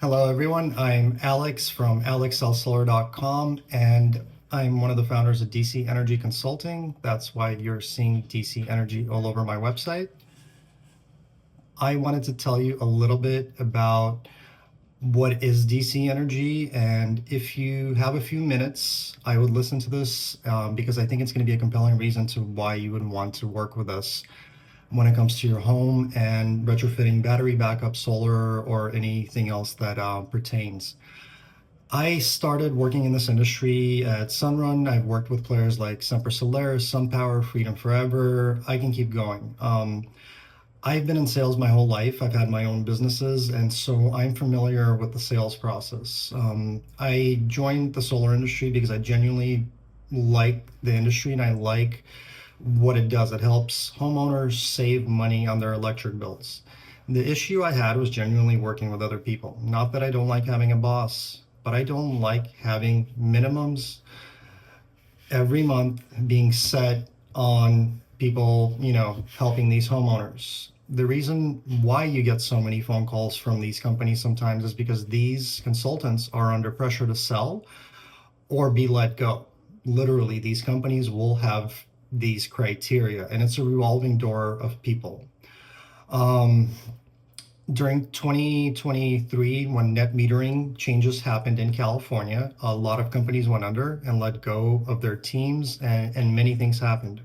Hello, everyone. I'm Alex from alexselsolar.com, and I'm one of the founders of DC Energy Consulting. That's why you're seeing DC Energy all over my website. I wanted to tell you a little bit about what is DC Energy, and if you have a few minutes, I would listen to this because I think it's going to be a compelling reason to why you would want to work with us when it comes to your home and retrofitting battery backup, solar, or anything else that pertains. I started working in this industry at Sunrun. I've worked with players like Semper Solaris, SunPower, Freedom Forever. I can keep going. I've been in sales my whole life. I've had my own businesses, and so I'm familiar with the sales process. I joined the solar industry because I genuinely like the industry and I like what it does. It helps homeowners save money on their electric bills. The issue I had was genuinely working with other people. Not that I don't like having a boss, but I don't like having minimums every month being set on people, helping these homeowners. The reason why you get so many phone calls from these companies sometimes is because these consultants are under pressure to sell or be let go. Literally, these companies will have these criteria, and it's a revolving door of people. During 2023, when net metering changes happened in California, a lot of companies went under and let go of their teams, and many things happened.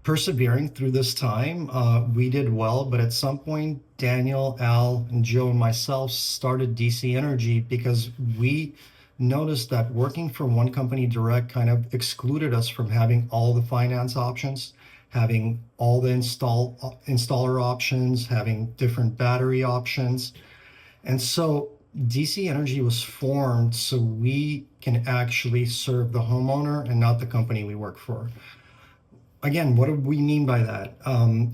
Persevering through this time, we did well, but at some point, Daniel, Al, and Joe and myself started DC Energy because we noticed that working for one company direct kind of excluded us from having all the finance options, having all the installer options, having different battery options. And so DC Energy was formed so we can actually serve the homeowner and not the company we work for. Again, what do we mean by that?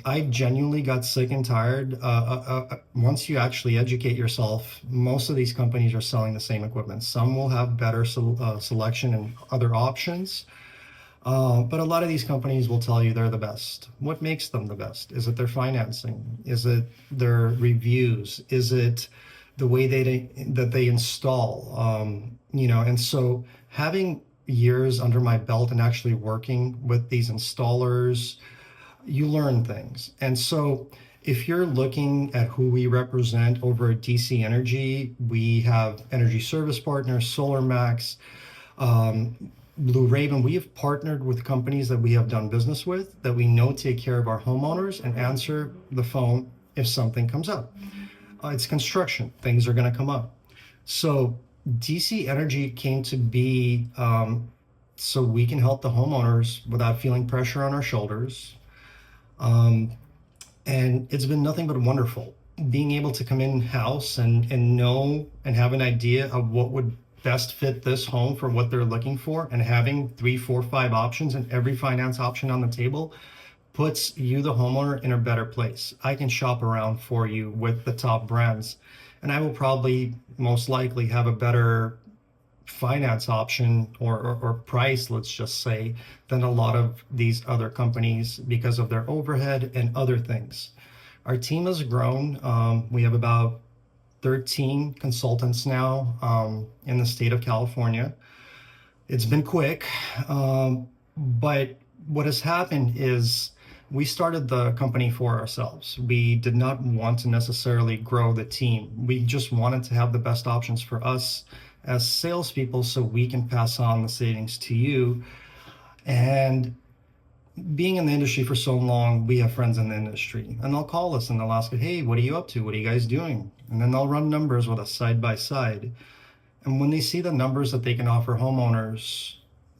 I genuinely got sick and tired. Once you actually educate yourself, most of these companies are selling the same equipment. Some will have better selection and other options, but a lot of these companies will tell you they're the best. What makes them the best? Is it their financing? Is it their reviews? Is it the way that they install? And so having years under my belt and actually working with these installers, you learn things. And so if you're looking at who we represent over at DC Energy, we have Energy Service Partners, SolarMax, Blue Raven. We have partnered with companies that we have done business with that we know take care of our homeowners and answer the phone if something comes up. It's construction, things are going to come up. So DC Energy came to be so we can help the homeowners without feeling pressure on our shoulders. And it's been nothing but wonderful being able to come in-house and know and have an idea of what would best fit this home for what they're looking for, and having 3, 4, 5 options and every finance option on the table puts you, the homeowner, in a better place. I can shop around for you with the top brands, and I will probably most likely have a better finance option or price, let's just say, than a lot of these other companies because of their overhead and other things. Our team has grown. We have about 13 consultants now in the state of California. It's been quick, but what has happened is we started the company for ourselves. We did not want to necessarily grow the team. We just wanted to have the best options for us as salespeople so we can pass on the savings to you. And being in the industry for so long, we have friends in the industry, and they'll call us and they'll ask, hey, what are you up to? What are you guys doing? And then they'll run numbers with us side by side. And when they see the numbers that they can offer homeowners,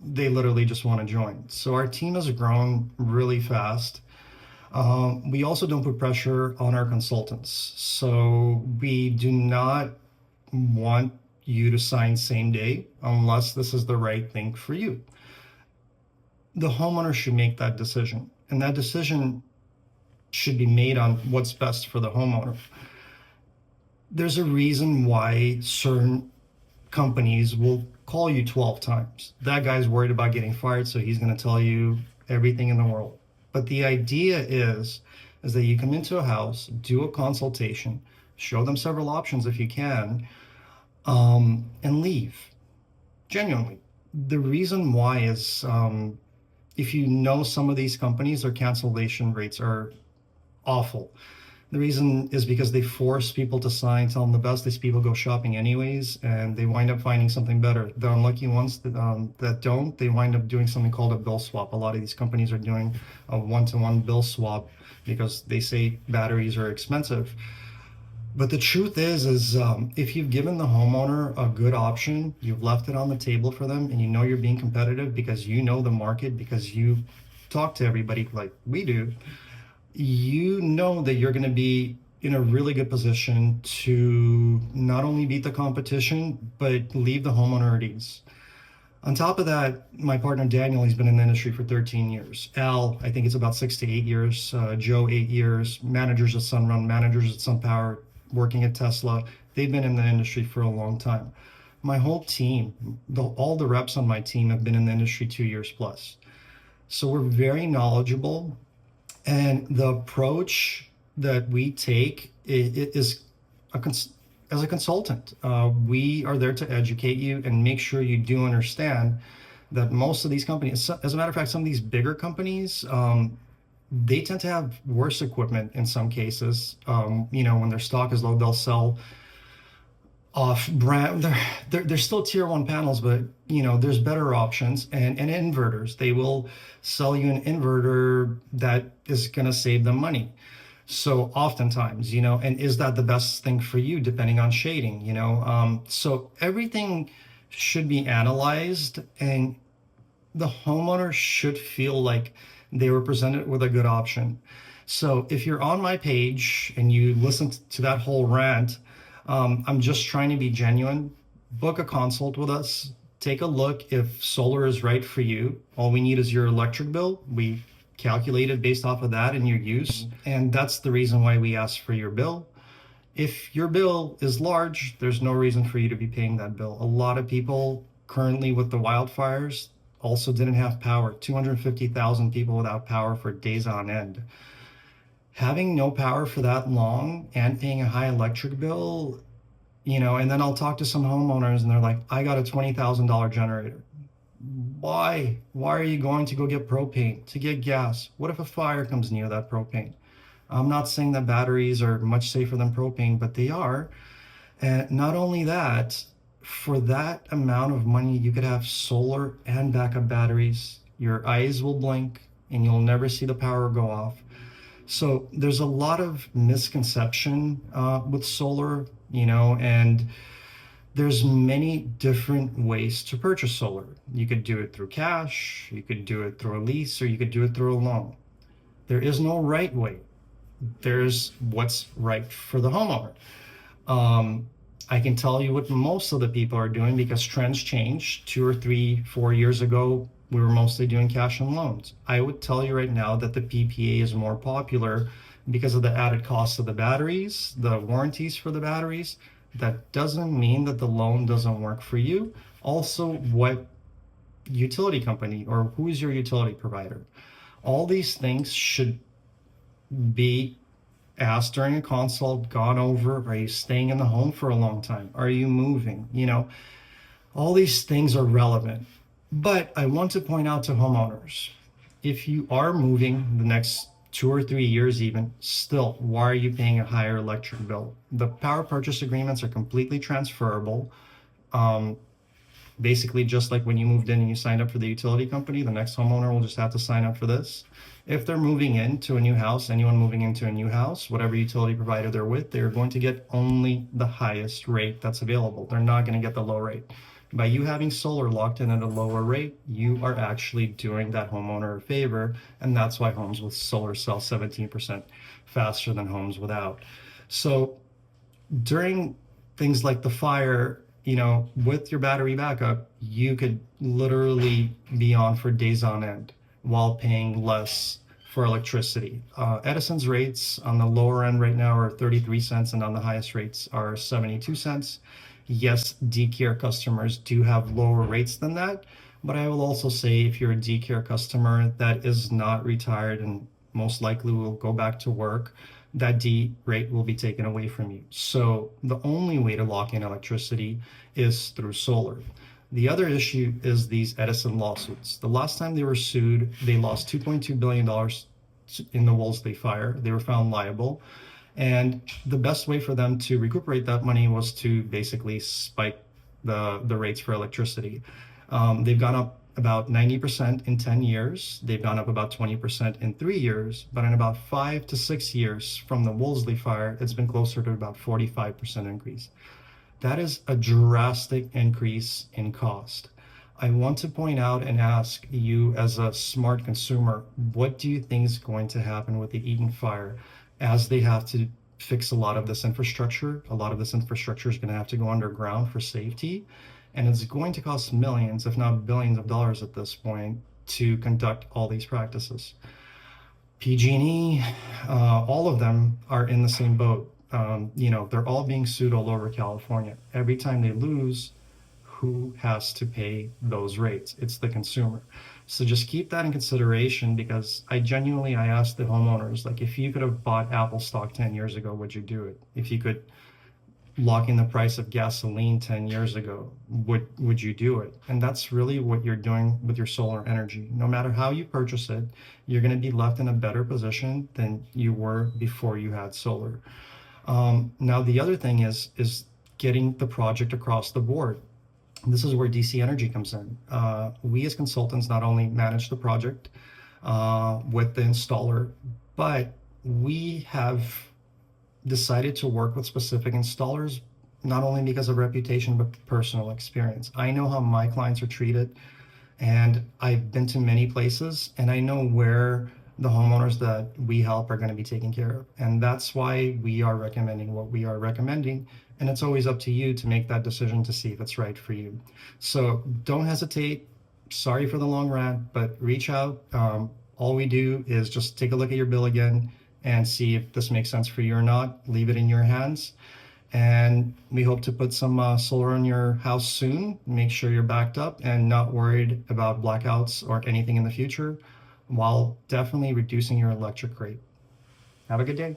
they literally just want to join. So our team has grown really fast. We also don't put pressure on our consultants. So we do not want you to sign same day unless this is the right thing for you. The homeowner should make that decision, and that decision should be made on what's best for the homeowner. There's a reason why certain companies will call you 12 times. That guy's worried about getting fired, so he's going to tell you everything in the world. But the idea is that you come into a house, do a consultation, show them several options if you can, and leave. Genuinely. The reason why is if you know some of these companies, their cancellation rates are awful. The reason is because they force people to sign, tell them the best. These people go shopping anyways, and they wind up finding something better. The unlucky ones that don't, they wind up doing something called a bill swap. A lot of these companies are doing a one-to-one bill swap because they say batteries are expensive. But the truth is if you've given the homeowner a good option, you've left it on the table for them, and you know you're being competitive because you know the market, because you talk to everybody like we do, you know that you're going to be in a really good position to not only beat the competition, but leave the homeowner at ease. On top of that, my partner Daniel, he's been in the industry for 13 years. Al, I think it's about 6 to 8 years. Joe, 8 years. Managers at Sunrun, managers at SunPower, working at Tesla. They've been in the industry for a long time. My whole team, all the reps on my team have been in the industry 2 years plus. So we're very knowledgeable. And the approach that we take is as a consultant. We are there to educate you and make sure you do understand that most of these companies, as a matter of fact, some of these bigger companies, they tend to have worse equipment in some cases. When their stock is low, they'll sell off brand. They're still tier one panels, but there's better options, and inverters. They will sell you an inverter that is going to save them money. So oftentimes, and is that the best thing for you depending on shading, so everything should be analyzed, and the homeowner should feel like they were presented with a good option. So if you're on my page and you listen to that whole rant, I'm just trying to be genuine. Book a consult with us. Take a look if solar is right for you. All we need is your electric bill. We calculate it based off of that and your use. And that's the reason why we ask for your bill. If your bill is large, there's no reason for you to be paying that bill. A lot of people currently with the wildfires also didn't have power. 250,000 people without power for days on end. Having no power for that long and paying a high electric bill, and then I'll talk to some homeowners and they're like, I got a $20,000 generator. Why? Why are you going to go get propane, to get gas? What if a fire comes near that propane? I'm not saying that batteries are much safer than propane, but they are. And not only that, for that amount of money, you could have solar and backup batteries. Your eyes will blink and you'll never see the power go off. So there's a lot of misconception with solar, and there's many different ways to purchase solar. You could do it through cash, you could do it through a lease, or you could do it through a loan. There is no right way. There's what's right for the homeowner. I can tell you what most of the people are doing because trends changed 2 or 3, 4 years ago. We were mostly doing cash and loans. I would tell you right now that the PPA is more popular because of the added cost of the batteries, the warranties for the batteries. That doesn't mean that the loan doesn't work for you. Also, what utility company or who is your utility provider? All these things should be asked during a consult, gone over. Are you staying in the home for a long time? Are you moving? All these things are relevant. But I want to point out to homeowners, if you are moving the next 2 or 3 years even, still, why are you paying a higher electric bill? The power purchase agreements are completely transferable. Basically, just like when you moved in and you signed up for the utility company, the next homeowner will just have to sign up for this. If they're moving into a new house, anyone moving into a new house, whatever utility provider they're with, they're going to get only the highest rate that's available. They're not going to get the low rate. By you having solar locked in at a lower rate, you are actually doing that homeowner a favor, and that's why homes with solar sell 17% faster than homes without. So during things like the fire, with your battery backup, you could literally be on for days on end while paying less for electricity. Edison's rates on the lower end right now are 33 cents, and on the highest rates are 72 cents. Yes, DCare customers do have lower rates than that, but I will also say if you're a DCare customer that is not retired and most likely will go back to work, that D rate will be taken away from you. So the only way to lock in electricity is through solar. The other issue is these Edison lawsuits. The last time they were sued, they lost $2.2 billion in the Wolseley fire. They were found liable. And the best way for them to recuperate that money was to basically spike the rates for electricity. They've gone up about 90% in 10 years. They've gone up about 20% in 3 years. But in about 5 to 6 years from the Wolseley fire, it's been closer to about 45% increase. That is a drastic increase in cost. I want to point out and ask you, as a smart consumer, what do you think is going to happen with the Eaton fire as they have to fix a lot of this infrastructure? A lot of this infrastructure is going to have to go underground for safety, and it's going to cost millions, if not billions of dollars at this point to conduct all these practices. PG&E, all of them are in the same boat. They're all being sued all over California. Every time they lose, who has to pay those rates? It's the consumer. So just keep that in consideration, because I asked the homeowners, like, if you could have bought Apple stock 10 years ago, would you do it? If you could lock in the price of gasoline 10 years ago, would you do it? And that's really what you're doing with your solar energy. No matter how you purchase it, you're going to be left in a better position than you were before you had solar. Now, the other thing is getting the project across the board. This is where DC Energy comes in. We as consultants not only manage the project with the installer, but we have decided to work with specific installers, not only because of reputation, but personal experience. I know how my clients are treated, and I've been to many places, and I know where the homeowners that we help are going to be taken care of. And that's why we are recommending what we are recommending. And it's always up to you to make that decision to see if it's right for you. So don't hesitate. Sorry for the long rant, but reach out. All we do is just take a look at your bill again and see if this makes sense for you or not. Leave it in your hands. And we hope to put some solar on your house soon. Make sure you're backed up and not worried about blackouts or anything in the future, while definitely reducing your electric rate. Have a good day.